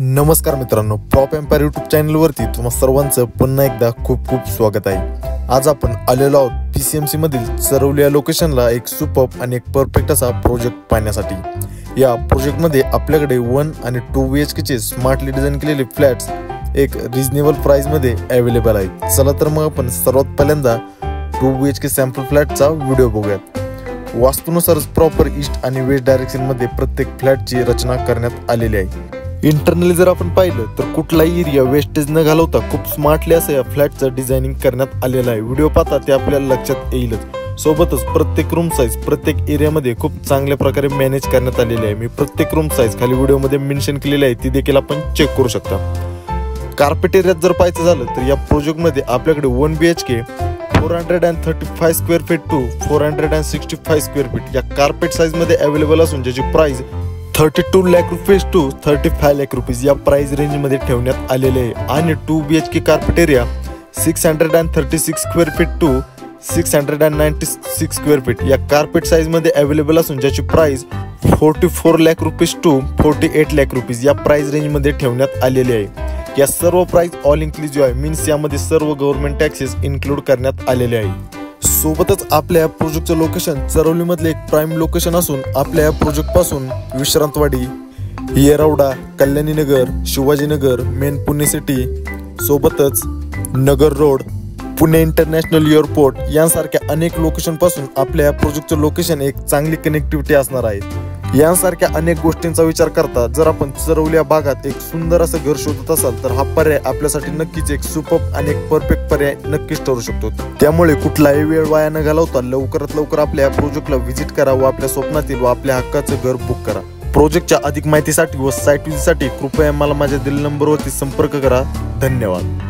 नमस्कार मित्रांनो, prop empire YouTube चॅनलवरती तुम्हा सर्वांचं पुन्हा एकदा खूप खूप स्वागत आहे। आज आपण आलेलो आहोत PCMC मधील चरवली या लोकेशनला एक सुपर्ब आणि एक परफेक्ट असा प्रोजेक्ट पाहण्यासाठी। या प्रोजेक्टमध्ये आपल्याकडे 1 आणि 2 BHK चे स्मार्टली डिझाइन केलेले फ्लॅट्स एक रिजनेबल प्राइस मध्ये अवेलेबल आहेत। चला तर मग आपण सर्वात पहिल्यांदा 2 BHK सॅम्पल फ्लॅटचा व्हिडिओ बघूयात। वास्तुनुसार प्रॉपर ईस्ट आणि वेस्ट डायरेक्शन मध्ये प्रत्येक फ्लॅटची रचना करण्यात आलेली आहे। इंटरनली जर आपण पाहिलं तर कुठलाही एरिया वेस्टेज न घालवता खूप स्मार्टली असं या फ्लॅटचं डिझायनिंग करण्यात आलेलं आहे। व्हिडिओ पाहता ते आपल्याला लक्षात येईलच। सोबतच प्रत्येक रूम साइज प्रत्येक एरियामध्ये खूप चांगल्या प्रकारे मॅनेज करण्यात आलेली आहे। मी प्रत्येक रूम साइज खाली व्हिडिओमध्ये मेन्शन केलेली आहे, ती देखील आपण चेक करू शकता। कार्पेट एरियात जर पाहायचं झालं तर या प्रोजेक्टमध्ये आपल्याकडे 1 BHK 435 square feet to 465 square feet या कार्पेट साइज मध्ये अवेलेबल असून ज्याची price 32 lakh rupees to 35 lakh rupees या प्राइस रेंज मध्ये ठेवण्यात आलेले आहे। आणि 2 BHK carpet area 636 square feet to 696 square feet या कार्पेट साइज मध्ये अवेलेबल असून ज्याची price 44 lakh rupees to 48 lakh rupees या प्राइस रेंज मध्ये ठेवण्यात आलेले आहे। या सर्व प्राइस ऑल इन्क्लुसिव्ह आहे, मीन्स यामध्ये सर्व गव्हर्नमेंट टॅक्सेस इन्क्लूड करण्यात आलेले आहे। सोबतच आपल्या प्रोजेक्टचं लोकेशन चरवली मधले एक प्राइम लोकेशन असून आपल्या प्रोजेक्ट पासून विश्रांतवाडी, येरवडा, कल्याणीनगर, शिवाजीनगर, मेन पुणे सिटी, सोबतच नगर रोड, पुणे इंटरनॅशनल एअरपोर्ट यांसारख्या अनेक लोकेशन पासून आपल्या प्रोजेक्टचं लोकेशन एक चांगली कनेक्टिव्हिटी असणार आहे। यांसारख्या अनेक गोष्टींचा विचार करता जर आपण चरवली या भागात एक सुंदर असं घर शोधत असाल तर हा पर्याय आपल्यासाठी नक्कीच एक सुपर्ब आणि एक परफेक्ट पर्याय नक्कीच ठरू शकतो। त्यामुळे कुठलाही वेळ वाया न घालवता लवकरात लवकर आपल्या प्रोजेक्टला व्हिजिट करा व आपल्या स्वप्नातील व आपल्या हक्काचं घर बुक करा। प्रोजेक्टच्या अधिक माहितीसाठी व साईट व्हिजिटसाठी कृपया मला माझ्या दिलेल्या नंबरवरती संपर्क करा। धन्यवाद।